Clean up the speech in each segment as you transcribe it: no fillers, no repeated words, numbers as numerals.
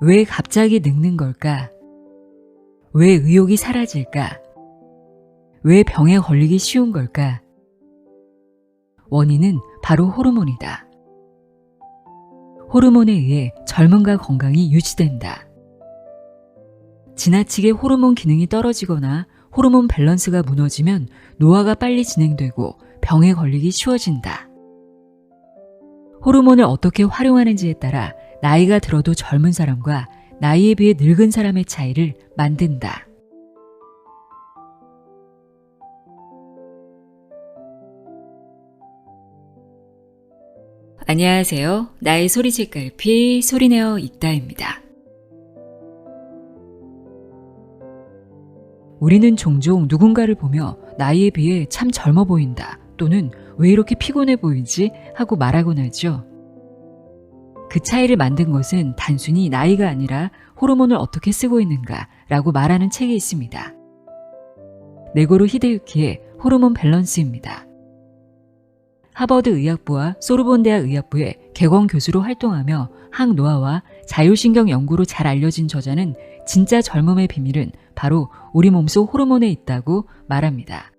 왜 갑자기 늙는 걸까? 왜 의욕이 사라질까? 왜 병에 걸리기 쉬운 걸까? 원인은 바로 호르몬이다. 호르몬에 의해 젊음과 건강이 유지된다. 지나치게 호르몬 기능이 떨어지거나 호르몬 밸런스가 무너지면 노화가 빨리 진행되고 병에 걸리기 쉬워진다. 호르몬을 어떻게 활용하는지에 따라 나이가 들어도 젊은 사람과 나이에 비해 늙은 사람의 차이를 만든다. 안녕하세요. 나의 소리 책갈피 소리내어 읽다입니다. 우리는 종종 누군가를 보며 나이에 비해 참 젊어 보인다 또는 왜 이렇게 피곤해 보이지 하고 말하곤 하죠. 그 차이를 만든 것은 단순히 나이가 아니라 호르몬을 어떻게 쓰고 있는가 라고 말하는 책이 있습니다. 네고로 히데유키의 호르몬 밸런스입니다. 하버드 의학부와 소르본 대학 의학부의 개공 교수로 활동하며 항노화와 자율신경 연구로 잘 알려진 저자는 진짜 젊음의 비밀은 바로 우리 몸속 호르몬에 있다고 말합니다.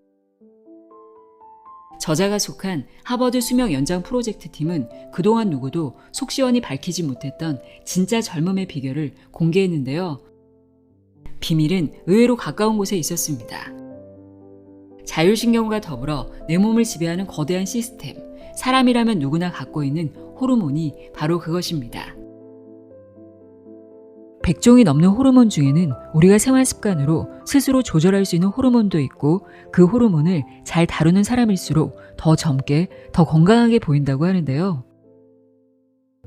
저자가 속한 하버드 수명 연장 프로젝트 팀은 그동안 누구도 속 시원히 밝히지 못했던 진짜 젊음의 비결을 공개했는데요. 비밀은 의외로 가까운 곳에 있었습니다. 자율신경과 더불어 내 몸을 지배하는 거대한 시스템, 사람이라면 누구나 갖고 있는 호르몬이 바로 그것입니다. 100종이 넘는 호르몬 중에는 우리가 생활 습관으로 스스로 조절할 수 있는 호르몬도 있고 그 호르몬을 잘 다루는 사람일수록 더 젊게, 더 건강하게 보인다고 하는데요.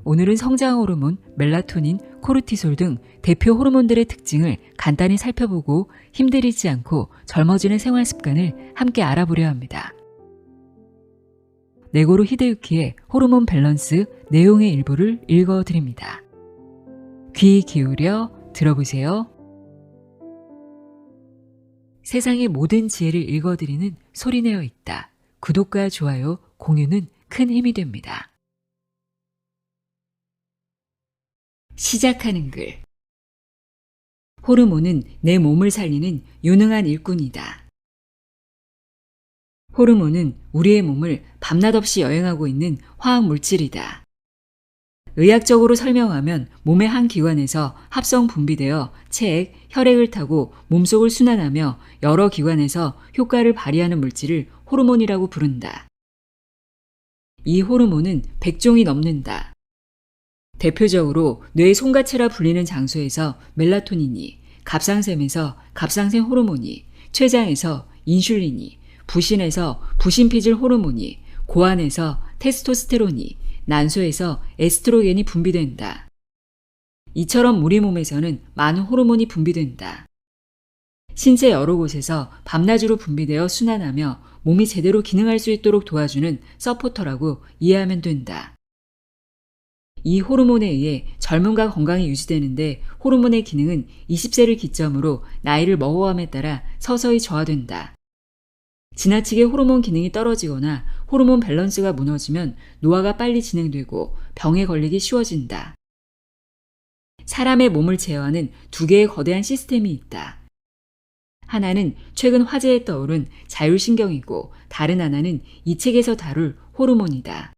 오늘은 성장 호르몬, 멜라토닌, 코르티솔 등 대표 호르몬들의 특징을 간단히 살펴보고 힘들이지 않고 젊어지는 생활 습관을 함께 알아보려 합니다. 네고로 히데유키의 호르몬 밸런스 내용의 일부를 읽어드립니다. 귀 기울여 들어보세요. 세상의 모든 지혜를 읽어드리는 소리내어 읽다. 구독과 좋아요, 공유는 큰 힘이 됩니다. 시작하는 글. 호르몬은 내 몸을 살리는 유능한 일꾼이다. 호르몬은 우리의 몸을 밤낮 없이 여행하고 있는 화학 물질이다. 의학적으로 설명하면 몸의 한 기관에서 합성 분비되어 체액, 혈액을 타고 몸속을 순환하며 여러 기관에서 효과를 발휘하는 물질을 호르몬이라고 부른다. 이 호르몬은 100종이 넘는다. 대표적으로 뇌의 송가체라 불리는 장소에서 멜라토닌이, 갑상샘에서 갑상샘 호르몬이, 췌장에서 인슐린이, 부신에서 부신피질 호르몬이, 고환에서 테스토스테론이, 난소에서 에스트로겐이 분비된다. 이처럼 우리 몸에서는 많은 호르몬이 분비된다. 신체 여러 곳에서 밤낮으로 분비되어 순환하며 몸이 제대로 기능할 수 있도록 도와주는 서포터라고 이해하면 된다. 이 호르몬에 의해 젊음과 건강이 유지되는데 호르몬의 기능은 20세를 기점으로 나이를 먹어감에 따라 서서히 저하된다. 지나치게 호르몬 기능이 떨어지거나 호르몬 밸런스가 무너지면 노화가 빨리 진행되고 병에 걸리기 쉬워진다. 사람의 몸을 제어하는 두 개의 거대한 시스템이 있다. 하나는 최근 화제에 떠오른 자율신경이고 다른 하나는 이 책에서 다룰 호르몬이다.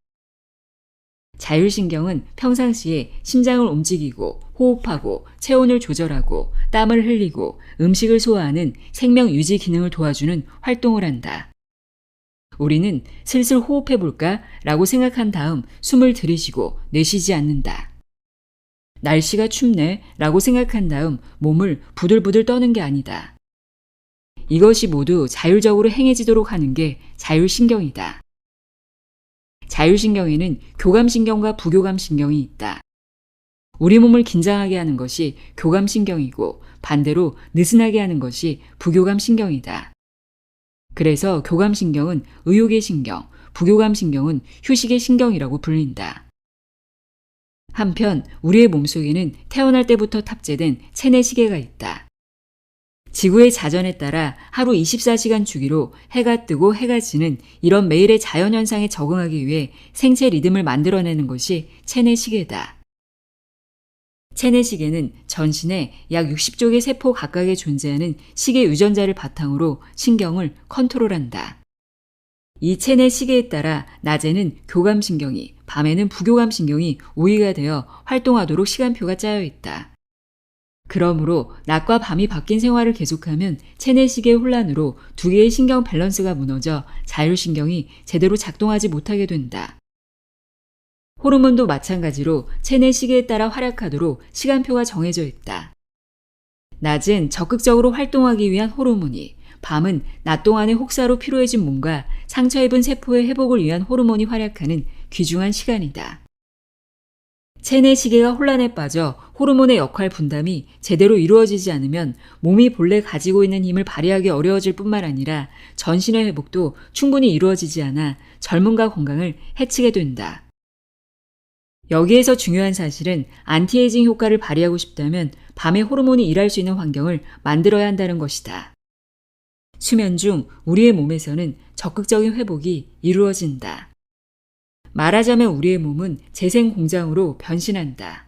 자율신경은 평상시에 심장을 움직이고 호흡하고 체온을 조절하고 땀을 흘리고 음식을 소화하는 생명 유지 기능을 도와주는 활동을 한다. 우리는 슬슬 호흡해볼까? 라고 생각한 다음 숨을 들이쉬고 내쉬지 않는다. 날씨가 춥네? 라고 생각한 다음 몸을 부들부들 떠는 게 아니다. 이것이 모두 자율적으로 행해지도록 하는 게 자율신경이다. 자율신경에는 교감신경과 부교감신경이 있다. 우리 몸을 긴장하게 하는 것이 교감신경이고 반대로 느슨하게 하는 것이 부교감신경이다. 그래서 교감신경은 의욕의 신경, 부교감신경은 휴식의 신경이라고 불린다. 한편 우리의 몸속에는 태어날 때부터 탑재된 체내 시계가 있다. 지구의 자전에 따라 하루 24시간 주기로 해가 뜨고 해가 지는 이런 매일의 자연현상에 적응하기 위해 생체 리듬을 만들어내는 것이 체내 시계다. 체내시계는 전신에 약 60조 개 세포 각각에 존재하는 시계 유전자를 바탕으로 신경을 컨트롤한다. 이 체내 시계에 따라 낮에는 교감신경이, 밤에는 부교감신경이 우위가 되어 활동하도록 시간표가 짜여 있다. 그러므로 낮과 밤이 바뀐 생활을 계속하면 체내 시계의 혼란으로 두 개의 신경 밸런스가 무너져 자율신경이 제대로 작동하지 못하게 된다. 호르몬도 마찬가지로 체내 시계에 따라 활약하도록 시간표가 정해져 있다. 낮은 적극적으로 활동하기 위한 호르몬이, 밤은 낮 동안의 혹사로 피로해진 몸과 상처 입은 세포의 회복을 위한 호르몬이 활약하는 귀중한 시간이다. 체내 시계가 혼란에 빠져 호르몬의 역할 분담이 제대로 이루어지지 않으면 몸이 본래 가지고 있는 힘을 발휘하기 어려워질 뿐만 아니라 전신의 회복도 충분히 이루어지지 않아 젊음과 건강을 해치게 된다. 여기에서 중요한 사실은 안티에이징 효과를 발휘하고 싶다면 밤에 호르몬이 일할 수 있는 환경을 만들어야 한다는 것이다. 수면 중 우리의 몸에서는 적극적인 회복이 이루어진다. 말하자면 우리의 몸은 재생 공장으로 변신한다.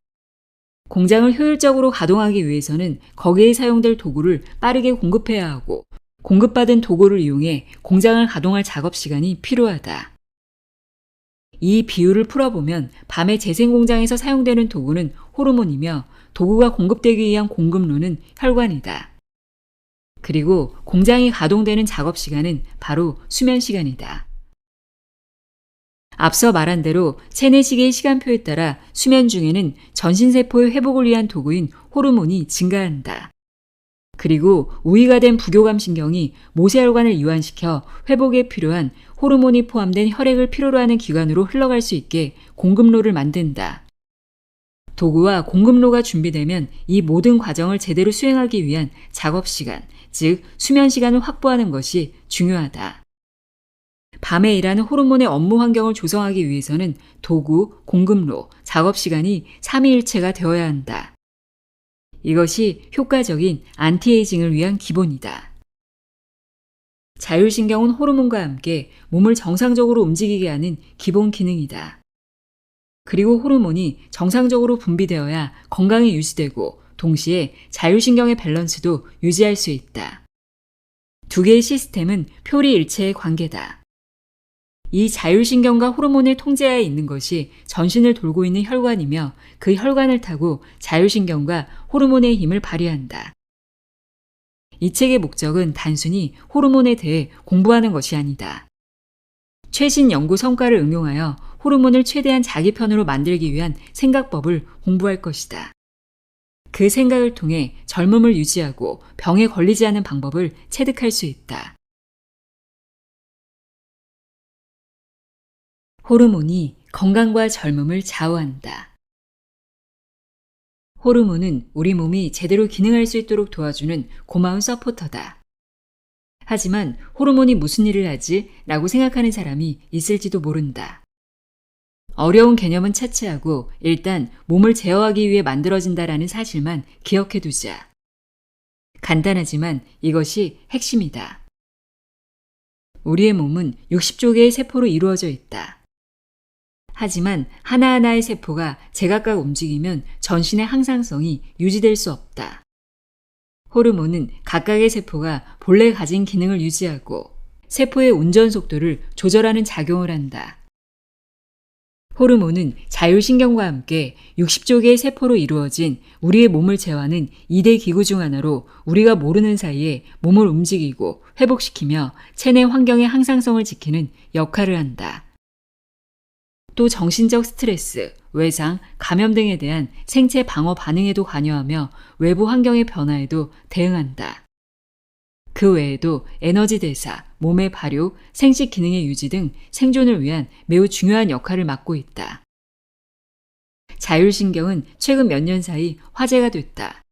공장을 효율적으로 가동하기 위해서는 거기에 사용될 도구를 빠르게 공급해야 하고 공급받은 도구를 이용해 공장을 가동할 작업 시간이 필요하다. 이 비유를 풀어보면 밤에 재생 공장에서 사용되는 도구는 호르몬이며 도구가 공급되기 위한 공급로는 혈관이다. 그리고 공장이 가동되는 작업 시간은 바로 수면 시간이다. 앞서 말한 대로 체내시계의 시간표에 따라 수면 중에는 전신세포의 회복을 위한 도구인 호르몬이 증가한다. 그리고 우위가 된 부교감신경이 모세혈관을 이완시켜 회복에 필요한 호르몬이 포함된 혈액을 필요로 하는 기관으로 흘러갈 수 있게 공급로를 만든다. 도구와 공급로가 준비되면 이 모든 과정을 제대로 수행하기 위한 작업시간, 즉 수면 시간을 확보하는 것이 중요하다. 밤에 일하는 호르몬의 업무 환경을 조성하기 위해서는 도구, 공급로, 작업시간이 삼위일체가 되어야 한다. 이것이 효과적인 안티에이징을 위한 기본이다. 자율신경은 호르몬과 함께 몸을 정상적으로 움직이게 하는 기본 기능이다. 그리고 호르몬이 정상적으로 분비되어야 건강이 유지되고 동시에 자율신경의 밸런스도 유지할 수 있다. 두 개의 시스템은 표리일체의 관계다. 이 자율신경과 호르몬을 통제하에 있는 것이 전신을 돌고 있는 혈관이며 그 혈관을 타고 자율신경과 호르몬의 힘을 발휘한다. 이 책의 목적은 단순히 호르몬에 대해 공부하는 것이 아니다. 최신 연구 성과를 응용하여 호르몬을 최대한 자기 편으로 만들기 위한 생각법을 공부할 것이다. 그 생각을 통해 젊음을 유지하고 병에 걸리지 않은 방법을 체득할 수 있다. 호르몬이 건강과 젊음을 좌우한다. 호르몬은 우리 몸이 제대로 기능할 수 있도록 도와주는 고마운 서포터다. 하지만 호르몬이 무슨 일을 하지? 라고 생각하는 사람이 있을지도 모른다. 어려운 개념은 차치하고 일단 몸을 제어하기 위해 만들어진다라는 사실만 기억해 두자. 간단하지만 이것이 핵심이다. 우리의 몸은 60조 개의 세포로 이루어져 있다. 하지만 하나하나의 세포가 제각각 움직이면 전신의 항상성이 유지될 수 없다. 호르몬은 각각의 세포가 본래 가진 기능을 유지하고 세포의 운전 속도를 조절하는 작용을 한다. 호르몬은 자율신경과 함께 60조 개의 세포로 이루어진 우리의 몸을 제어하는 2대 기구 중 하나로 우리가 모르는 사이에 몸을 움직이고 회복시키며 체내 환경의 항상성을 지키는 역할을 한다. 또 정신적 스트레스, 외상, 감염 등에 대한 생체 방어 반응에도 관여하며 외부 환경의 변화에도 대응한다. 그 외에도 에너지 대사, 몸의 발육, 생식 기능의 유지 등 생존을 위한 매우 중요한 역할을 맡고 있다. 자율신경은 최근 몇 년 사이 화제가 됐다.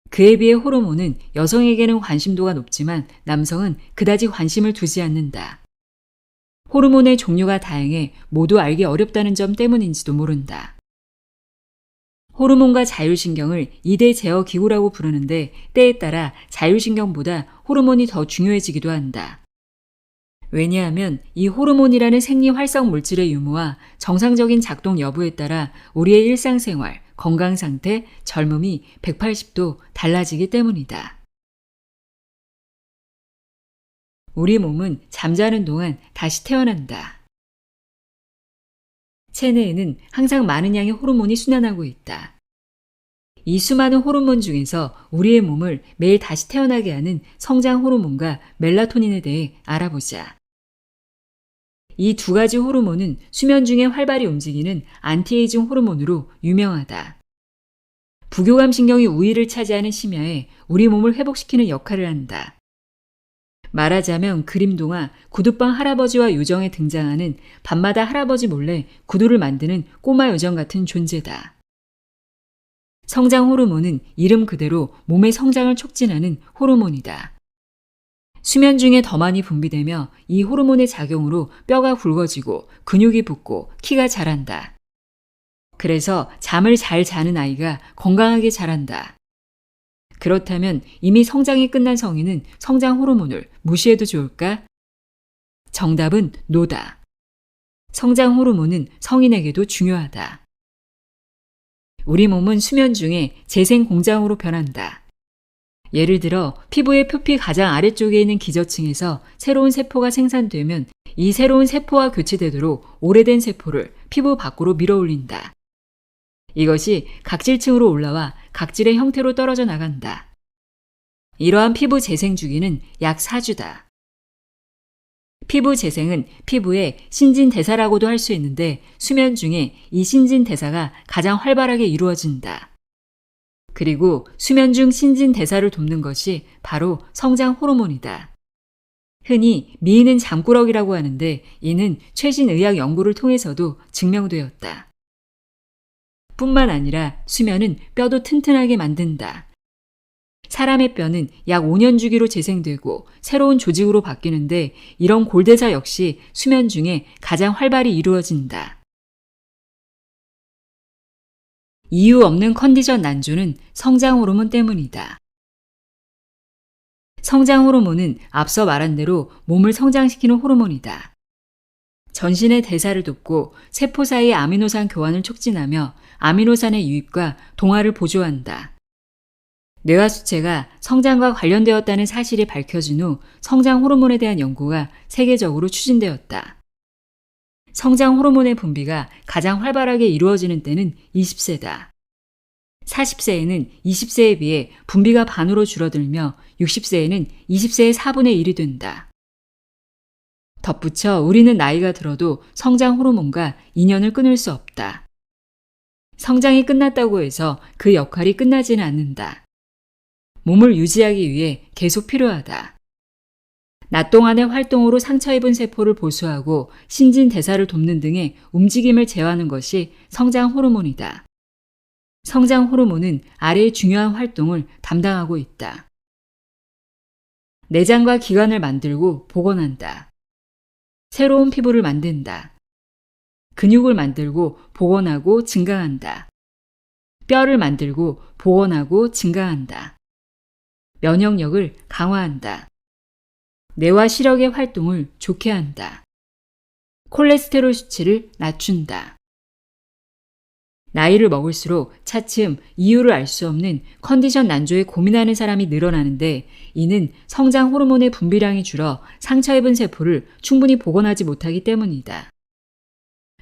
그에 비해 호르몬은 여성에게는 관심도가 높지만 남성은 그다지 관심을 두지 않는다. 호르몬의 종류가 다양해 모두 알기 어렵다는 점 때문인지도 모른다. 호르몬과 자율신경을 2대 제어 기구라고 부르는데 때에 따라 자율신경보다 호르몬이 더 중요해지기도 한다. 왜냐하면 이 호르몬이라는 생리 활성 물질의 유무와 정상적인 작동 여부에 따라 우리의 일상생활, 건강 상태, 젊음이 180도 달라지기 때문이다. 우리 몸은 잠자는 동안 다시 태어난다. 체내에는 항상 많은 양의 호르몬이 순환하고 있다. 이 수많은 호르몬 중에서 우리의 몸을 매일 다시 태어나게 하는 성장 호르몬과 멜라토닌에 대해 알아보자. 이 두 가지 호르몬은 수면 중에 활발히 움직이는 안티에이징 호르몬으로 유명하다. 부교감 신경이 우위를 차지하는 심야에 우리 몸을 회복시키는 역할을 한다. 말하자면 그림 동화 구두방 할아버지와 요정에 등장하는 밤마다 할아버지 몰래 구두를 만드는 꼬마 요정 같은 존재다. 성장 호르몬은 이름 그대로 몸의 성장을 촉진하는 호르몬이다. 수면 중에 더 많이 분비되며 이 호르몬의 작용으로 뼈가 굵어지고 근육이 붙고 키가 자란다. 그래서 잠을 잘 자는 아이가 건강하게 자란다. 그렇다면 이미 성장이 끝난 성인은 성장 호르몬을 무시해도 좋을까? 정답은 노다. 성장 호르몬은 성인에게도 중요하다. 우리 몸은 수면 중에 재생 공장으로 변한다. 예를 들어 피부의 표피 가장 아래쪽에 있는 기저층에서 새로운 세포가 생산되면 이 새로운 세포와 교체되도록 오래된 세포를 피부 밖으로 밀어 올린다. 이것이 각질층으로 올라와 각질의 형태로 떨어져 나간다. 이러한 피부 재생 주기는 약 4주다. 피부 재생은 피부의 신진대사라고도 할 수 있는데 수면 중에 이 신진대사가 가장 활발하게 이루어진다. 그리고 수면 중 신진대사를 돕는 것이 바로 성장 호르몬이다. 흔히 미인은 잠꾸러기라고 하는데 이는 최신 의학 연구를 통해서도 증명되었다. 뿐만 아니라 수면은 뼈도 튼튼하게 만든다. 사람의 뼈는 약 5년 주기로 재생되고 새로운 조직으로 바뀌는데 이런 골대사 역시 수면 중에 가장 활발히 이루어진다. 이유 없는 컨디션 난조는 성장 호르몬 때문이다. 성장 호르몬은 앞서 말한 대로 몸을 성장시키는 호르몬이다. 전신의 대사를 돕고 세포 사이의 아미노산 교환을 촉진하며 아미노산의 유입과 동화를 보조한다. 뇌와 수체가 성장과 관련되었다는 사실이 밝혀진 후 성장 호르몬에 대한 연구가 세계적으로 추진되었다. 성장 호르몬의 분비가 가장 활발하게 이루어지는 때는 20세다. 40세에는 20세에 비해 분비가 반으로 줄어들며 60세에는 20세의 4분의 1이 된다. 덧붙여 우리는 나이가 들어도 성장 호르몬과 인연을 끊을 수 없다. 성장이 끝났다고 해서 그 역할이 끝나지는 않는다. 몸을 유지하기 위해 계속 필요하다. 낮 동안의 활동으로 상처 입은 세포를 보수하고 신진대사를 돕는 등의 움직임을 제어하는 것이 성장 호르몬이다. 성장 호르몬은 아래의 중요한 활동을 담당하고 있다. 내장과 기관을 만들고 복원한다. 새로운 피부를 만든다. 근육을 만들고 복원하고 증강한다. 뼈를 만들고 복원하고 증강한다. 면역력을 강화한다. 뇌와 시력의 활동을 좋게 한다. 콜레스테롤 수치를 낮춘다. 나이를 먹을수록 차츰 이유를 알 수 없는 컨디션 난조에 고민하는 사람이 늘어나는데 이는 성장 호르몬의 분비량이 줄어 상처 입은 세포를 충분히 복원하지 못하기 때문이다.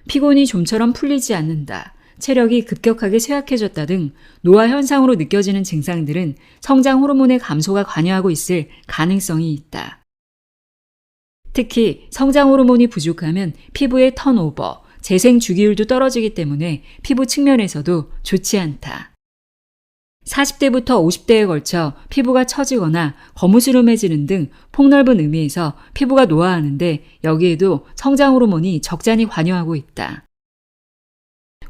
피곤이 좀처럼 풀리지 않는다. 체력이 급격하게 쇠약해졌다 등 노화 현상으로 느껴지는 증상들은 성장 호르몬의 감소가 관여하고 있을 가능성이 있다. 특히 성장 호르몬이 부족하면 피부의 턴오버, 재생 주기율도 떨어지기 때문에 피부 측면에서도 좋지 않다. 40대부터 50대에 걸쳐 피부가 처지거나 거무스름해지는 등 폭넓은 의미에서 피부가 노화하는데 여기에도 성장 호르몬이 적잖이 관여하고 있다.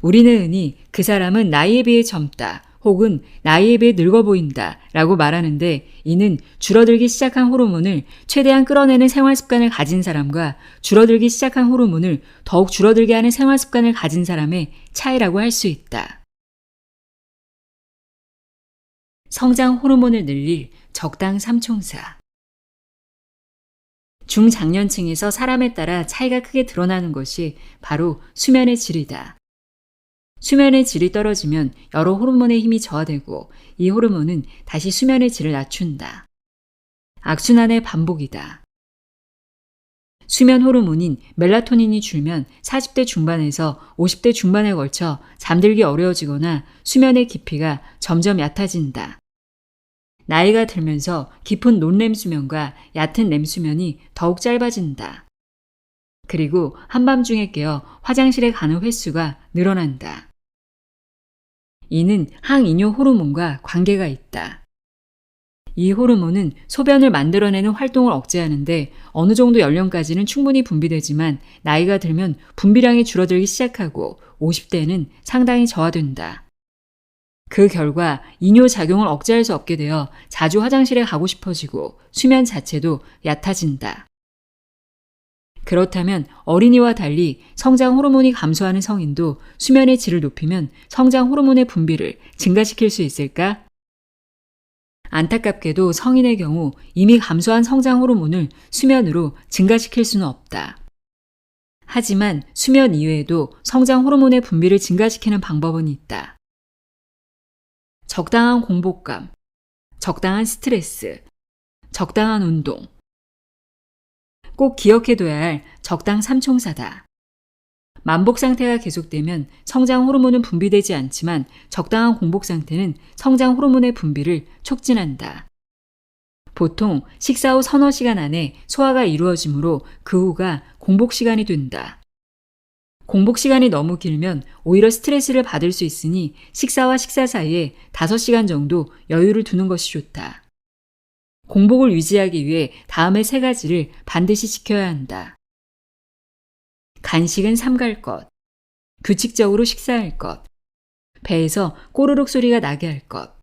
우리는 흔히 그 사람은 나이에 비해 젊다 혹은 나이에 비해 늙어 보인다 라고 말하는데 이는 줄어들기 시작한 호르몬을 최대한 끌어내는 생활 습관을 가진 사람과 줄어들기 시작한 호르몬을 더욱 줄어들게 하는 생활 습관을 가진 사람의 차이라고 할 수 있다. 성장 호르몬을 늘릴 적당 삼총사. 중장년층에서 사람에 따라 차이가 크게 드러나는 것이 바로 수면의 질이다. 수면의 질이 떨어지면 여러 호르몬의 힘이 저하되고 이 호르몬은 다시 수면의 질을 낮춘다. 악순환의 반복이다. 수면 호르몬인 멜라토닌이 줄면 40대 중반에서 50대 중반에 걸쳐 잠들기 어려워지거나 수면의 깊이가 점점 얕아진다. 나이가 들면서 깊은 논렘 수면과 얕은 렘 수면이 더욱 짧아진다. 그리고 한밤중에 깨어 화장실에 가는 횟수가 늘어난다. 이는 항이뇨 호르몬과 관계가 있다. 이 호르몬은 소변을 만들어내는 활동을 억제하는데 어느 정도 연령까지는 충분히 분비되지만 나이가 들면 분비량이 줄어들기 시작하고 50대에는 상당히 저하된다. 그 결과 이뇨 작용을 억제할 수 없게 되어 자주 화장실에 가고 싶어지고 수면 자체도 얕아진다. 그렇다면 어린이와 달리 성장 호르몬이 감소하는 성인도 수면의 질을 높이면 성장 호르몬의 분비를 증가시킬 수 있을까? 안타깝게도 성인의 경우 이미 감소한 성장 호르몬을 수면으로 증가시킬 수는 없다. 하지만 수면 이외에도 성장 호르몬의 분비를 증가시키는 방법은 있다. 적당한 공복감, 적당한 스트레스, 적당한 운동. 꼭 기억해둬야 할 적당 삼총사다. 만복 상태가 계속되면 성장 호르몬은 분비되지 않지만 적당한 공복 상태는 성장 호르몬의 분비를 촉진한다. 보통 식사 후 서너 시간 안에 소화가 이루어지므로 그 후가 공복 시간이 된다. 공복 시간이 너무 길면 오히려 스트레스를 받을 수 있으니 식사와 식사 사이에 5시간 정도 여유를 두는 것이 좋다. 공복을 유지하기 위해 다음의 3가지를 반드시 지켜야 한다. 간식은 삼갈 것, 규칙적으로 식사할 것, 배에서 꼬르륵 소리가 나게 할 것.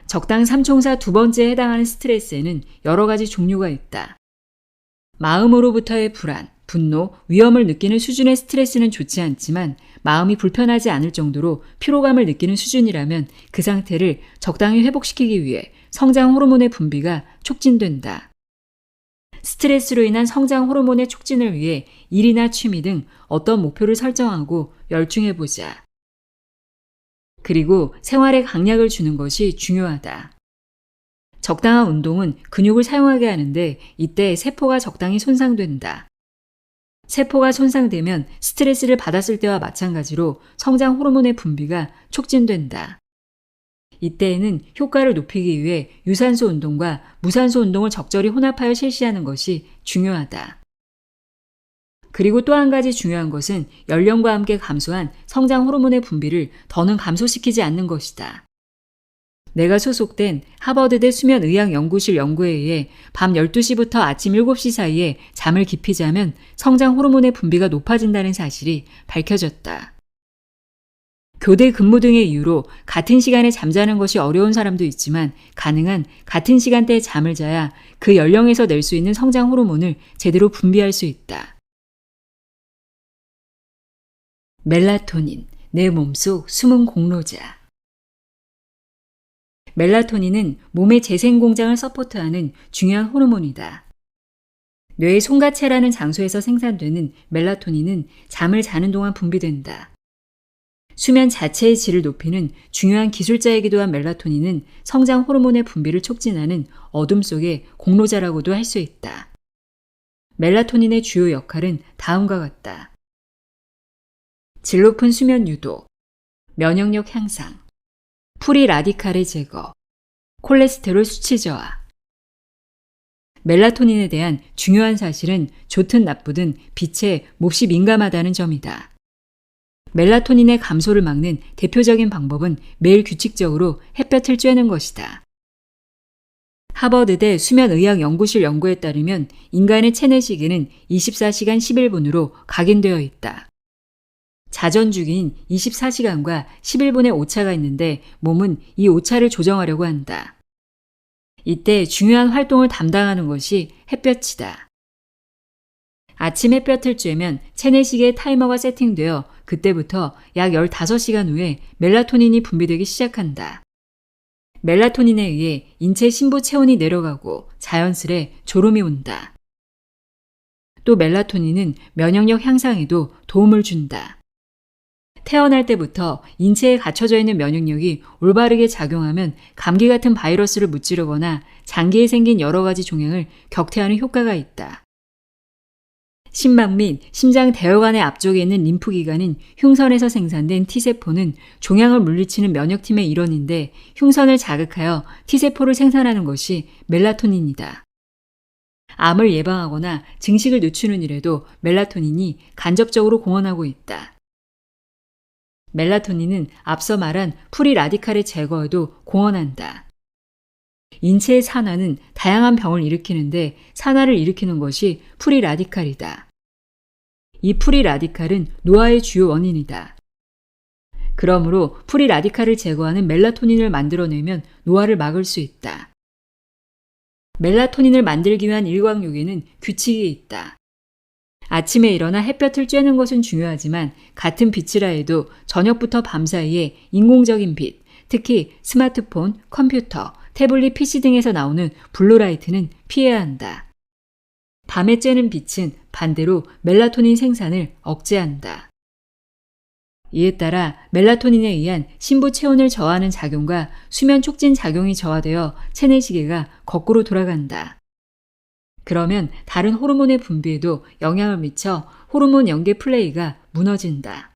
적당 삼총사 2번째에 해당하는 스트레스에는 여러 가지 종류가 있다. 마음으로부터의 불안, 분노, 위험을 느끼는 수준의 스트레스는 좋지 않지만 마음이 불편하지 않을 정도로 피로감을 느끼는 수준이라면 그 상태를 적당히 회복시키기 위해 성장 호르몬의 분비가 촉진된다. 스트레스로 인한 성장 호르몬의 촉진을 위해 일이나 취미 등 어떤 목표를 설정하고 열중해보자. 그리고 생활에 강약을 주는 것이 중요하다. 적당한 운동은 근육을 사용하게 하는데 이때 세포가 적당히 손상된다. 세포가 손상되면 스트레스를 받았을 때와 마찬가지로 성장 호르몬의 분비가 촉진된다. 이때에는 효과를 높이기 위해 유산소 운동과 무산소 운동을 적절히 혼합하여 실시하는 것이 중요하다. 그리고 또 한 가지 중요한 것은 연령과 함께 감소한 성장 호르몬의 분비를 더는 감소시키지 않는 것이다. 내가 소속된 하버드대 수면의학연구실 연구에 의해 밤 12시부터 아침 7시 사이에 잠을 깊이 자면 성장 호르몬의 분비가 높아진다는 사실이 밝혀졌다. 교대 근무 등의 이유로 같은 시간에 잠자는 것이 어려운 사람도 있지만 가능한 같은 시간대에 잠을 자야 그 연령에서 낼 수 있는 성장 호르몬을 제대로 분비할 수 있다. 멜라토닌, 내 몸속 숨은 공로자. 멜라토닌은 몸의 재생 공장을 서포트하는 중요한 호르몬이다. 뇌의 송가체라는 장소에서 생산되는 멜라토닌은 잠을 자는 동안 분비된다. 수면 자체의 질을 높이는 중요한 기술자이기도 한 멜라토닌은 성장 호르몬의 분비를 촉진하는 어둠 속의 공로자라고도 할 수 있다. 멜라토닌의 주요 역할은 다음과 같다. 질 높은 수면 유도, 면역력 향상, 프리 라디칼의 제거, 콜레스테롤 수치 저하. 멜라토닌에 대한 중요한 사실은 좋든 나쁘든 빛에 몹시 민감하다는 점이다. 멜라토닌의 감소를 막는 대표적인 방법은 매일 규칙적으로 햇볕을 쬐는 것이다. 하버드대 수면의학연구실 연구에 따르면 인간의 체내 시계는 24시간 11분으로 각인되어 있다. 자전 주기인 24시간과 11분의 오차가 있는데 몸은 이 오차를 조정하려고 한다. 이때 중요한 활동을 담당하는 것이 햇볕이다. 아침 햇볕을 쬐면 체내시계의 타이머가 세팅되어 그때부터 약 15시간 후에 멜라토닌이 분비되기 시작한다. 멜라토닌에 의해 인체 신부 체온이 내려가고 자연스레 졸음이 온다. 또 멜라토닌은 면역력 향상에도 도움을 준다. 태어날 때부터 인체에 갖춰져 있는 면역력이 올바르게 작용하면 감기 같은 바이러스를 무찌르거나 장기에 생긴 여러 가지 종양을 격퇴하는 효과가 있다. 심막 및 심장 대혈관의 앞쪽에 있는 림프기관인 흉선에서 생산된 T세포는 종양을 물리치는 면역팀의 일원인데 흉선을 자극하여 T세포를 생산하는 것이 멜라토닌이다. 암을 예방하거나 증식을 늦추는 일에도 멜라토닌이 간접적으로 공헌하고 있다. 멜라토닌은 앞서 말한 프리 라디칼의 제거에도 공헌한다. 인체의 산화는 다양한 병을 일으키는데 산화를 일으키는 것이 프리 라디칼이다. 이 프리 라디칼은 노화의 주요 원인이다. 그러므로 프리 라디칼을 제거하는 멜라토닌을 만들어내면 노화를 막을 수 있다. 멜라토닌을 만들기 위한 일광욕에는 규칙이 있다. 아침에 일어나 햇볕을 쬐는 것은 중요하지만 같은 빛이라 해도 저녁부터 밤 사이에 인공적인 빛, 특히 스마트폰, 컴퓨터, 태블릿 PC 등에서 나오는 블루라이트는 피해야 한다. 밤에 쬐는 빛은 반대로 멜라토닌 생산을 억제한다. 이에 따라 멜라토닌에 의한 심부 체온을 저하하는 작용과 수면 촉진 작용이 저하되어 체내 시계가 거꾸로 돌아간다. 그러면 다른 호르몬의 분비에도 영향을 미쳐 호르몬 연계 플레이가 무너진다.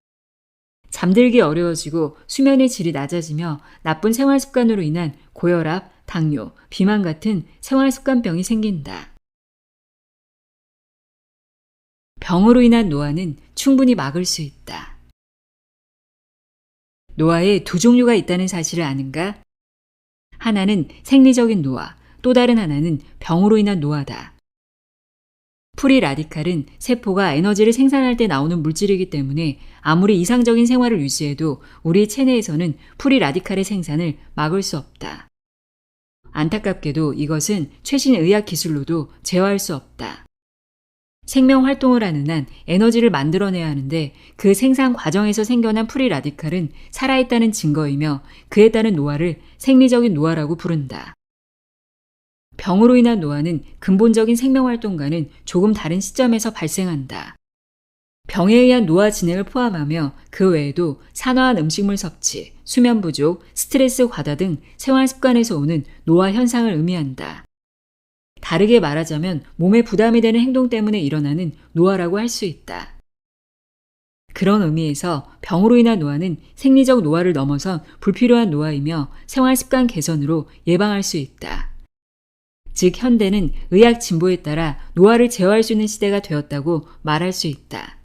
잠들기 어려워지고 수면의 질이 낮아지며 나쁜 생활 습관으로 인한 고혈압, 당뇨, 비만 같은 생활 습관병이 생긴다. 병으로 인한 노화는 충분히 막을 수 있다. 노화에 두 종류가 있다는 사실을 아는가? 하나는 생리적인 노화, 또 다른 하나는 병으로 인한 노화다. 프리 라디칼은 세포가 에너지를 생산할 때 나오는 물질이기 때문에 아무리 이상적인 생활을 유지해도 우리 체내에서는 프리 라디칼의 생산을 막을 수 없다. 안타깝게도 이것은 최신 의학 기술로도 제어할 수 없다. 생명 활동을 하는 한 에너지를 만들어내야 하는데 그 생산 과정에서 생겨난 프리 라디칼은 살아있다는 증거이며 그에 따른 노화를 생리적인 노화라고 부른다. 병으로 인한 노화는 근본적인 생명활동과는 조금 다른 시점에서 발생한다. 병에 의한 노화 진행을 포함하며 그 외에도 산화한 음식물 섭취, 수면 부족, 스트레스 과다 등 생활 습관에서 오는 노화 현상을 의미한다. 다르게 말하자면 몸에 부담이 되는 행동 때문에 일어나는 노화라고 할 수 있다. 그런 의미에서 병으로 인한 노화는 생리적 노화를 넘어선 불필요한 노화이며 생활 습관 개선으로 예방할 수 있다. 즉 현대는 의학 진보에 따라 노화를 제어할 수 있는 시대가 되었다고 말할 수 있다.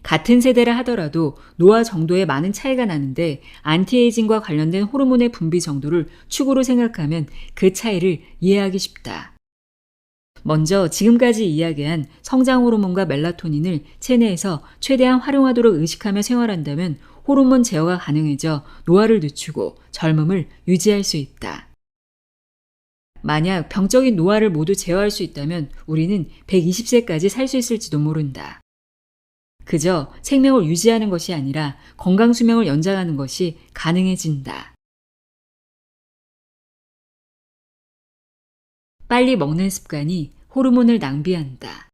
같은 세대라 하더라도 노화 정도에 많은 차이가 나는데 안티에이징과 관련된 호르몬의 분비 정도를 축으로 생각하면 그 차이를 이해하기 쉽다. 먼저 지금까지 이야기한 성장 호르몬과 멜라토닌을 체내에서 최대한 활용하도록 의식하며 생활한다면 호르몬 제어가 가능해져 노화를 늦추고 젊음을 유지할 수 있다. 만약 병적인 노화를 모두 제어할 수 있다면 우리는 120세까지 살 수 있을지도 모른다. 그저 생명을 유지하는 것이 아니라 건강 수명을 연장하는 것이 가능해진다. 빨리 먹는 습관이 호르몬을 낭비한다.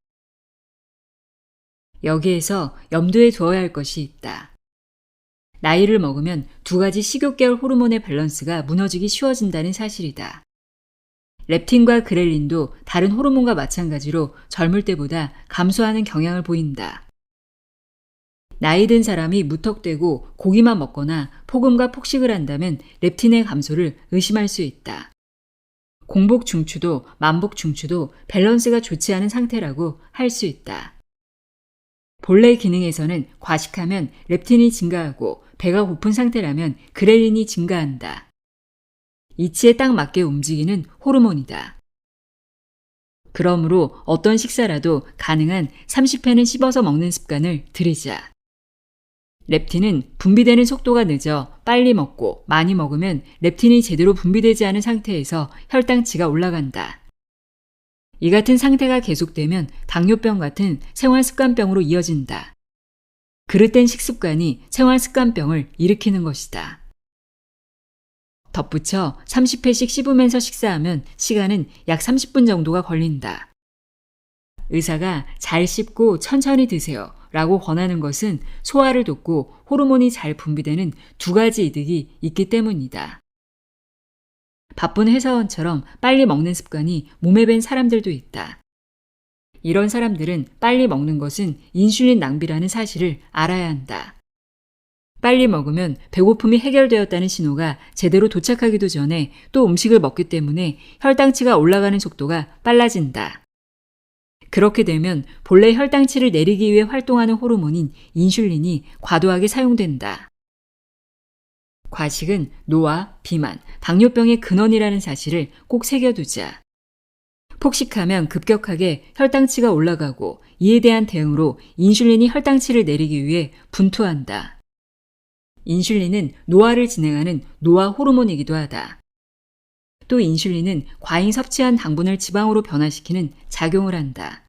여기에서 염두에 두어야 할 것이 있다. 나이를 먹으면 두 가지 식욕계열 호르몬의 밸런스가 무너지기 쉬워진다는 사실이다. 렙틴과 그렐린도 다른 호르몬과 마찬가지로 젊을 때보다 감소하는 경향을 보인다. 나이 든 사람이 무턱대고 고기만 먹거나 폭음과 폭식을 한다면 렙틴의 감소를 의심할 수 있다. 공복 중추도 만복 중추도 밸런스가 좋지 않은 상태라고 할 수 있다. 본래 기능에서는 과식하면 렙틴이 증가하고 배가 고픈 상태라면 그렐린이 증가한다. 이치에 딱 맞게 움직이는 호르몬이다. 그러므로 어떤 식사라도 가능한 30회는 씹어서 먹는 습관을 들이자. 렙틴은 분비되는 속도가 늦어 빨리 먹고 많이 먹으면 렙틴이 제대로 분비되지 않은 상태에서 혈당치가 올라간다. 이 같은 상태가 계속되면 당뇨병 같은 생활습관병으로 이어진다. 그릇된 식습관이 생활습관병을 일으키는 것이다. 덧붙여 30회씩 씹으면서 식사하면 시간은 약 30분 정도가 걸린다. 의사가 잘 씹고 천천히 드세요 라고 권하는 것은 소화를 돕고 호르몬이 잘 분비되는 두 가지 이득이 있기 때문이다. 바쁜 회사원처럼 빨리 먹는 습관이 몸에 밴 사람들도 있다. 이런 사람들은 빨리 먹는 것은 인슐린 낭비라는 사실을 알아야 한다. 빨리 먹으면 배고픔이 해결되었다는 신호가 제대로 도착하기도 전에 또 음식을 먹기 때문에 혈당치가 올라가는 속도가 빨라진다. 그렇게 되면 본래 혈당치를 내리기 위해 활동하는 호르몬인 인슐린이 과도하게 사용된다. 과식은 노화, 비만, 당뇨병의 근원이라는 사실을 꼭 새겨두자. 폭식하면 급격하게 혈당치가 올라가고 이에 대한 대응으로 인슐린이 혈당치를 내리기 위해 분투한다. 인슐린은 노화를 진행하는 노화 호르몬이기도 하다. 또 인슐린은 과잉 섭취한 당분을 지방으로 변화시키는 작용을 한다.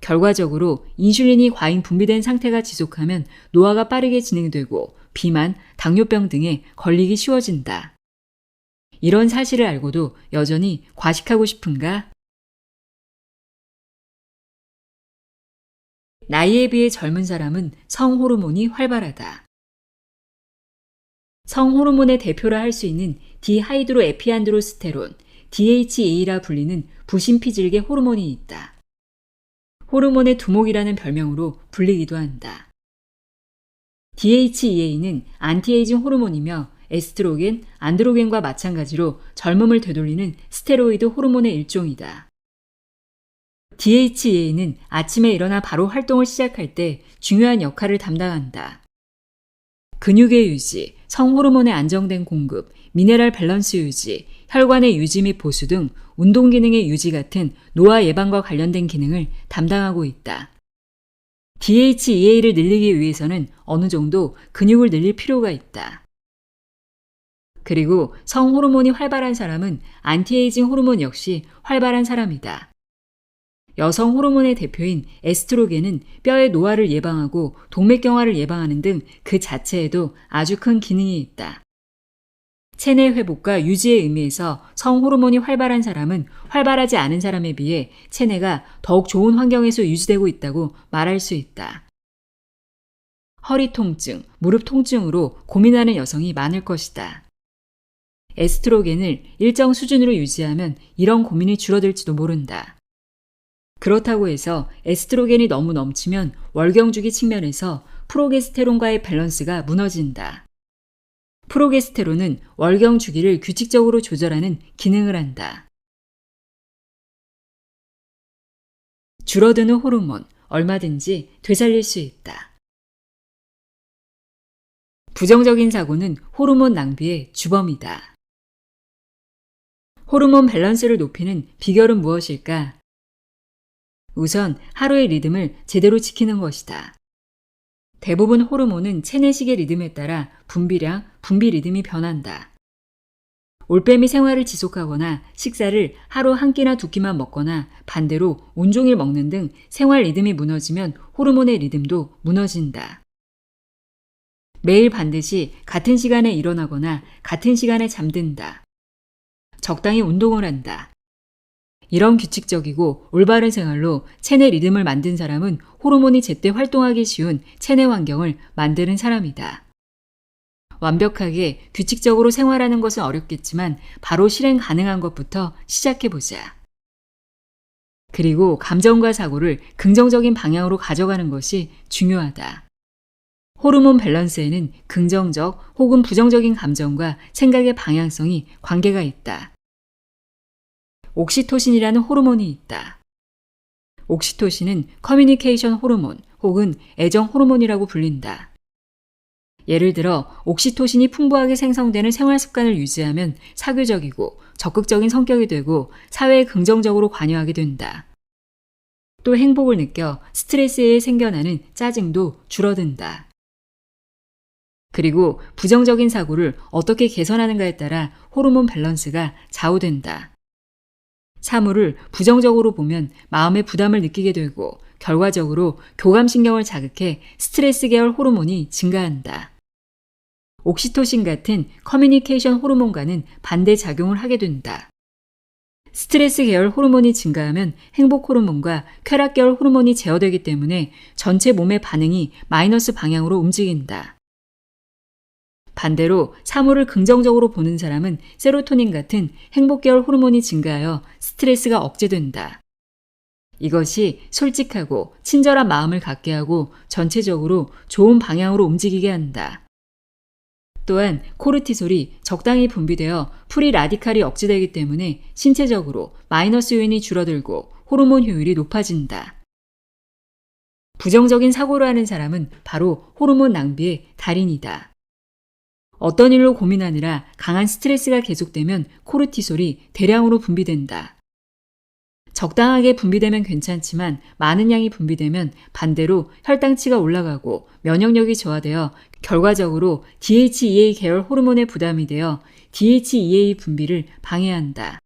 결과적으로 인슐린이 과잉 분비된 상태가 지속하면 노화가 빠르게 진행되고 비만, 당뇨병 등에 걸리기 쉬워진다. 이런 사실을 알고도 여전히 과식하고 싶은가? 나이에 비해 젊은 사람은 성호르몬이 활발하다. 성호르몬의 대표라 할 수 있는 디하이드로에피안드로스테론, DHEA라 불리는 부신피질계 호르몬이 있다. 호르몬의 두목이라는 별명으로 불리기도 한다. DHEA는 안티에이징 호르몬이며 에스트로겐, 안드로겐과 마찬가지로 젊음을 되돌리는 스테로이드 호르몬의 일종이다. DHEA는 아침에 일어나 바로 활동을 시작할 때 중요한 역할을 담당한다. 근육의 유지, 성호르몬의 안정된 공급, 미네랄 밸런스 유지, 혈관의 유지 및 보수 등 운동 기능의 유지 같은 노화 예방과 관련된 기능을 담당하고 있다. DHEA를 늘리기 위해서는 어느 정도 근육을 늘릴 필요가 있다. 그리고 성호르몬이 활발한 사람은 안티에이징 호르몬 역시 활발한 사람이다. 여성 호르몬의 대표인 에스트로겐은 뼈의 노화를 예방하고 동맥경화를 예방하는 등 그 자체에도 아주 큰 기능이 있다. 체내 회복과 유지의 의미에서 성호르몬이 활발한 사람은 활발하지 않은 사람에 비해 체내가 더욱 좋은 환경에서 유지되고 있다고 말할 수 있다. 허리 통증, 무릎 통증으로 고민하는 여성이 많을 것이다. 에스트로겐을 일정 수준으로 유지하면 이런 고민이 줄어들지도 모른다. 그렇다고 해서 에스트로겐이 너무 넘치면 월경주기 측면에서 프로게스테론과의 밸런스가 무너진다. 프로게스테론은 월경주기를 규칙적으로 조절하는 기능을 한다. 줄어드는 호르몬, 얼마든지 되살릴 수 있다. 부정적인 사고는 호르몬 낭비의 주범이다. 호르몬 밸런스를 높이는 비결은 무엇일까? 우선 하루의 리듬을 제대로 지키는 것이다. 대부분 호르몬은 체내식의 리듬에 따라 분비량, 분비 리듬이 변한다. 올빼미 생활을 지속하거나 식사를 하루 한 끼나 두 끼만 먹거나 반대로 온종일 먹는 등 생활 리듬이 무너지면 호르몬의 리듬도 무너진다. 매일 반드시 같은 시간에 일어나거나 같은 시간에 잠든다. 적당히 운동을 한다. 이런 규칙적이고 올바른 생활로 체내 리듬을 만든 사람은 호르몬이 제때 활동하기 쉬운 체내 환경을 만드는 사람이다. 완벽하게 규칙적으로 생활하는 것은 어렵겠지만 바로 실행 가능한 것부터 시작해보자. 그리고 감정과 사고를 긍정적인 방향으로 가져가는 것이 중요하다. 호르몬 밸런스에는 긍정적 혹은 부정적인 감정과 생각의 방향성이 관계가 있다. 옥시토신이라는 호르몬이 있다. 옥시토신은 커뮤니케이션 호르몬 혹은 애정 호르몬이라고 불린다. 예를 들어 옥시토신이 풍부하게 생성되는 생활 습관을 유지하면 사교적이고 적극적인 성격이 되고 사회에 긍정적으로 관여하게 된다. 또 행복을 느껴 스트레스에 생겨나는 짜증도 줄어든다. 그리고 부정적인 사고를 어떻게 개선하는가에 따라 호르몬 밸런스가 좌우된다. 사물을 부정적으로 보면 마음의 부담을 느끼게 되고 결과적으로 교감신경을 자극해 스트레스 계열 호르몬이 증가한다. 옥시토신 같은 커뮤니케이션 호르몬과는 반대 작용을 하게 된다. 스트레스 계열 호르몬이 증가하면 행복 호르몬과 쾌락 계열 호르몬이 제어되기 때문에 전체 몸의 반응이 마이너스 방향으로 움직인다. 반대로 사물을 긍정적으로 보는 사람은 세로토닌 같은 행복 계열 호르몬이 증가하여 스트레스가 억제된다. 이것이 솔직하고 친절한 마음을 갖게 하고 전체적으로 좋은 방향으로 움직이게 한다. 또한 코르티솔이 적당히 분비되어 프리 라디칼이 억제되기 때문에 신체적으로 마이너스 요인이 줄어들고 호르몬 효율이 높아진다. 부정적인 사고를 하는 사람은 바로 호르몬 낭비의 달인이다. 어떤 일로 고민하느라 강한 스트레스가 계속되면 코르티솔이 대량으로 분비된다. 적당하게 분비되면 괜찮지만 많은 양이 분비되면 반대로 혈당치가 올라가고 면역력이 저하되어 결과적으로 DHEA 계열 호르몬의 부담이 되어 DHEA 분비를 방해한다.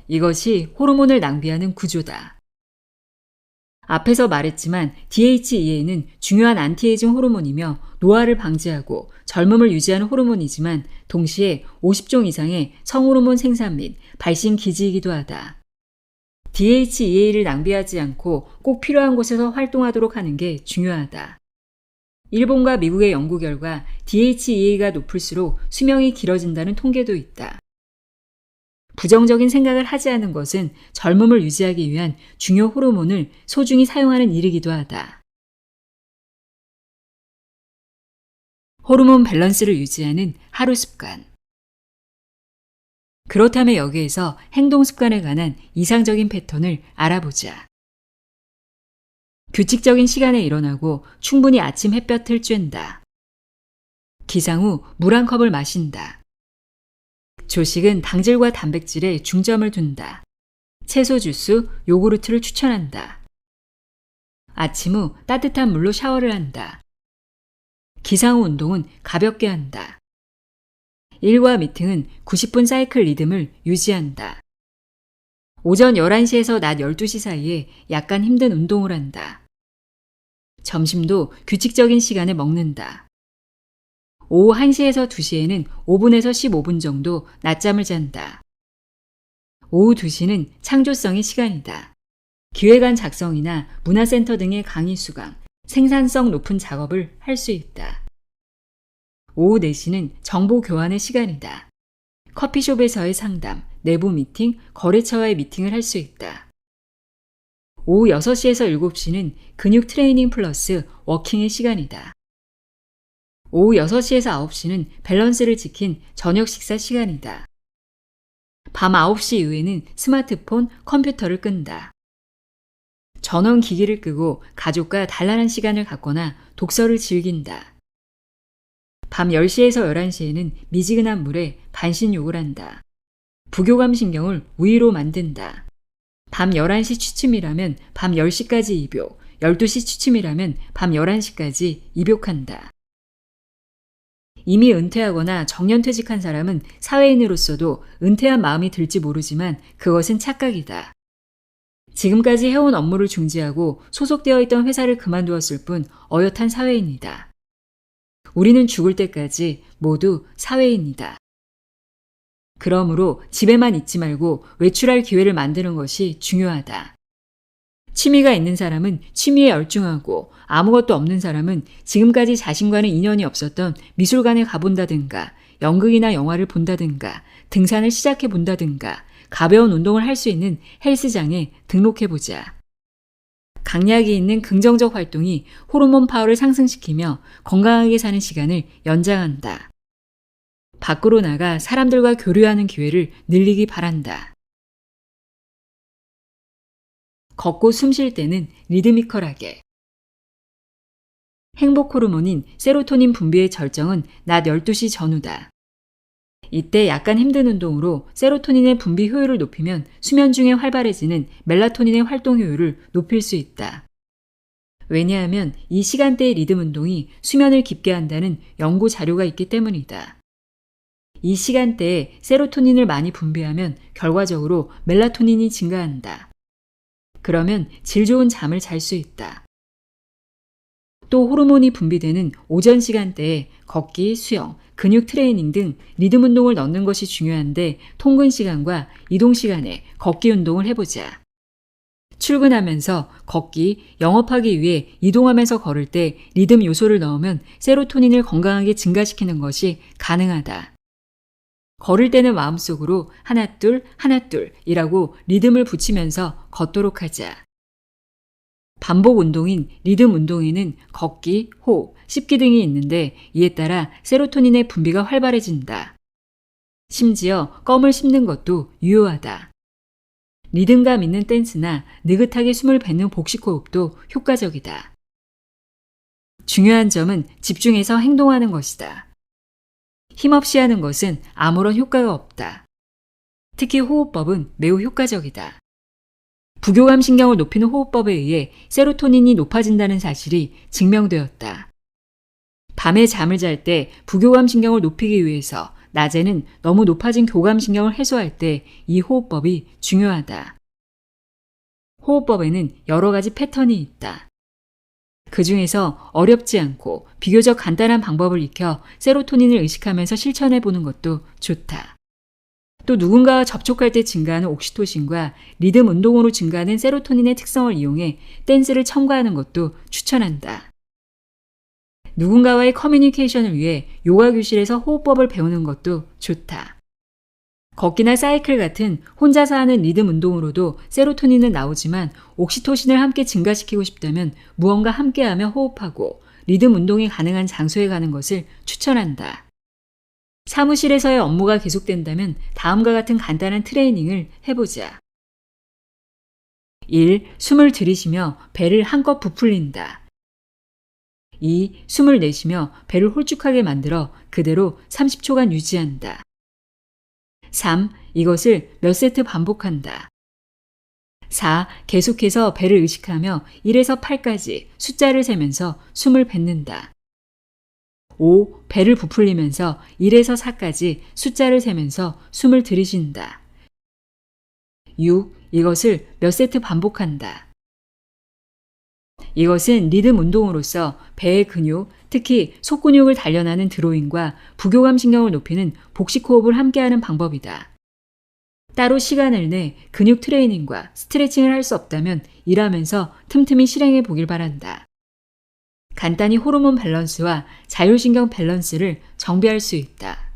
이것이 호르몬을 낭비하는 구조다. 앞에서 말했지만 DHEA는 중요한 안티에이징 호르몬이며 노화를 방지하고 젊음을 유지하는 호르몬이지만 동시에 50종 이상의 성호르몬 생산 및 발신 기지이기도 하다. DHEA를 낭비하지 않고 꼭 필요한 곳에서 활동하도록 하는 게 중요하다. 일본과 미국의 연구 결과 DHEA가 높을수록 수명이 길어진다는 통계도 있다. 부정적인 생각을 하지 않은 것은 젊음을 유지하기 위한 중요 호르몬을 소중히 사용하는 일이기도 하다. 호르몬 밸런스를 유지하는 하루 습관. 그렇다면 여기에서 행동 습관에 관한 이상적인 패턴을 알아보자. 규칙적인 시간에 일어나고 충분히 아침 햇볕을 쬐다. 기상 후 물 한 컵을 마신다. 조식은 당질과 단백질에 중점을 둔다. 채소 주스, 요구르트를 추천한다. 아침 후 따뜻한 물로 샤워를 한다. 기상 후 운동은 가볍게 한다. 일과 미팅은 90분 사이클 리듬을 유지한다. 오전 11시에서 낮 12시 사이에 약간 힘든 운동을 한다. 점심도 규칙적인 시간에 먹는다. 오후 1시에서 2시에는 5분에서 15분 정도 낮잠을 잔다. 오후 2시는 창조성의 시간이다. 기획안 작성이나 문화센터 등의 강의 수강, 생산성 높은 작업을 할 수 있다. 오후 4시는 정보 교환의 시간이다. 커피숍에서의 상담, 내부 미팅, 거래처와의 미팅을 할 수 있다. 오후 6시에서 7시는 근육 트레이닝 플러스 워킹의 시간이다. 오후 6시에서 9시는 밸런스를 지킨 저녁 식사 시간이다. 밤 9시 이후에는 스마트폰, 컴퓨터를 끈다. 전원 기기를 끄고 가족과 단란한 시간을 갖거나 독서를 즐긴다. 밤 10시에서 11시에는 미지근한 물에 반신욕을 한다. 부교감 신경을 우위로 만든다. 밤 11시 취침이라면 밤 10시까지 입욕, 12시 취침이라면 밤 11시까지 입욕한다. 이미 은퇴하거나 정년퇴직한 사람은 사회인으로서도 은퇴한 마음이 들지 모르지만 그것은 착각이다. 지금까지 해온 업무를 중지하고 소속되어 있던 회사를 그만두었을 뿐 어엿한 사회인이다. 우리는 죽을 때까지 모두 사회인이다. 그러므로 집에만 있지 말고 외출할 기회를 만드는 것이 중요하다. 취미가 있는 사람은 취미에 열중하고 아무것도 없는 사람은 지금까지 자신과는 인연이 없었던 미술관에 가본다든가 연극이나 영화를 본다든가 등산을 시작해 본다든가 가벼운 운동을 할 수 있는 헬스장에 등록해보자. 강약이 있는 긍정적 활동이 호르몬 파워를 상승시키며 건강하게 사는 시간을 연장한다. 밖으로 나가 사람들과 교류하는 기회를 늘리기 바란다. 걷고 숨 쉴 때는 리드미컬하게. 행복 호르몬인 세로토닌 분비의 절정은 낮 12시 전후다. 이때 약간 힘든 운동으로 세로토닌의 분비 효율을 높이면 수면 중에 활발해지는 멜라토닌의 활동 효율을 높일 수 있다. 왜냐하면 이 시간대의 리듬 운동이 수면을 깊게 한다는 연구 자료가 있기 때문이다. 이 시간대에 세로토닌을 많이 분비하면 결과적으로 멜라토닌이 증가한다. 그러면 질 좋은 잠을 잘 수 있다. 또 호르몬이 분비되는 오전 시간대에 걷기, 수영, 근육 트레이닝 등 리듬 운동을 넣는 것이 중요한데 통근 시간과 이동 시간에 걷기 운동을 해보자. 출근하면서 걷기, 영업하기 위해 이동하면서 걸을 때 리듬 요소를 넣으면 세로토닌을 건강하게 증가시키는 것이 가능하다. 걸을 때는 마음속으로 하나 둘 하나 둘이라고 리듬을 붙이면서 걷도록 하자. 반복 운동인 리듬 운동에는 걷기, 호흡, 씹기 등이 있는데 이에 따라 세로토닌의 분비가 활발해진다. 심지어 껌을 씹는 것도 유효하다. 리듬감 있는 댄스나 느긋하게 숨을 뱉는 복식 호흡도 효과적이다. 중요한 점은 집중해서 행동하는 것이다. 힘없이 하는 것은 아무런 효과가 없다. 특히 호흡법은 매우 효과적이다. 부교감 신경을 높이는 호흡법에 의해 세로토닌이 높아진다는 사실이 증명되었다. 밤에 잠을 잘 때 부교감 신경을 높이기 위해서 낮에는 너무 높아진 교감 신경을 해소할 때 이 호흡법이 중요하다. 호흡법에는 여러 가지 패턴이 있다. 그 중에서 어렵지 않고 비교적 간단한 방법을 익혀 세로토닌을 의식하면서 실천해 보는 것도 좋다. 또 누군가와 접촉할 때 증가하는 옥시토신과 리듬 운동으로 증가하는 세로토닌의 특성을 이용해 댄스를 첨가하는 것도 추천한다. 누군가와의 커뮤니케이션을 위해 요가 교실에서 호흡법을 배우는 것도 좋다. 걷기나 사이클 같은 혼자서 하는 리듬 운동으로도 세로토닌은 나오지만 옥시토신을 함께 증가시키고 싶다면 무언가 함께하며 호흡하고 리듬 운동이 가능한 장소에 가는 것을 추천한다. 사무실에서의 업무가 계속된다면 다음과 같은 간단한 트레이닝을 해보자. 1. 숨을 들이쉬며 배를 한껏 부풀린다. 2. 숨을 내쉬며 배를 홀쭉하게 만들어 그대로 30초간 유지한다. 3. 이것을 몇 세트 반복한다. 4. 계속해서 배를 의식하며 1에서 8까지 숫자를 세면서 숨을 뱉는다. 5. 배를 부풀리면서 1에서 4까지 숫자를 세면서 숨을 들이쉰다. 6. 이것을 몇 세트 반복한다. 이것은 리듬 운동으로서 배의 근육, 특히 속근육을 단련하는 드로잉과 부교감 신경을 높이는 복식 호흡을 함께하는 방법이다. 따로 시간을 내 근육 트레이닝과 스트레칭을 할 수 없다면 일하면서 틈틈이 실행해 보길 바란다. 간단히 호르몬 밸런스와 자율신경 밸런스를 정비할 수 있다.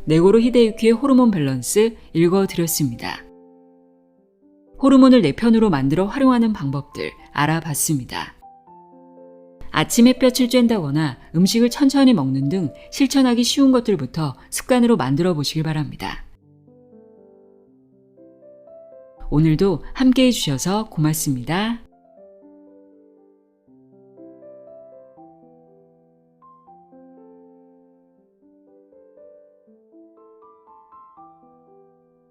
네고로 히데유키의 호르몬 밸런스 읽어드렸습니다. 호르몬을 내 편으로 만들어 활용하는 방법들 알아봤습니다. 아침 햇볕을 쬐다거나 음식을 천천히 먹는 등 실천하기 쉬운 것들부터 습관으로 만들어 보시길 바랍니다. 오늘도 함께해 주셔서 고맙습니다.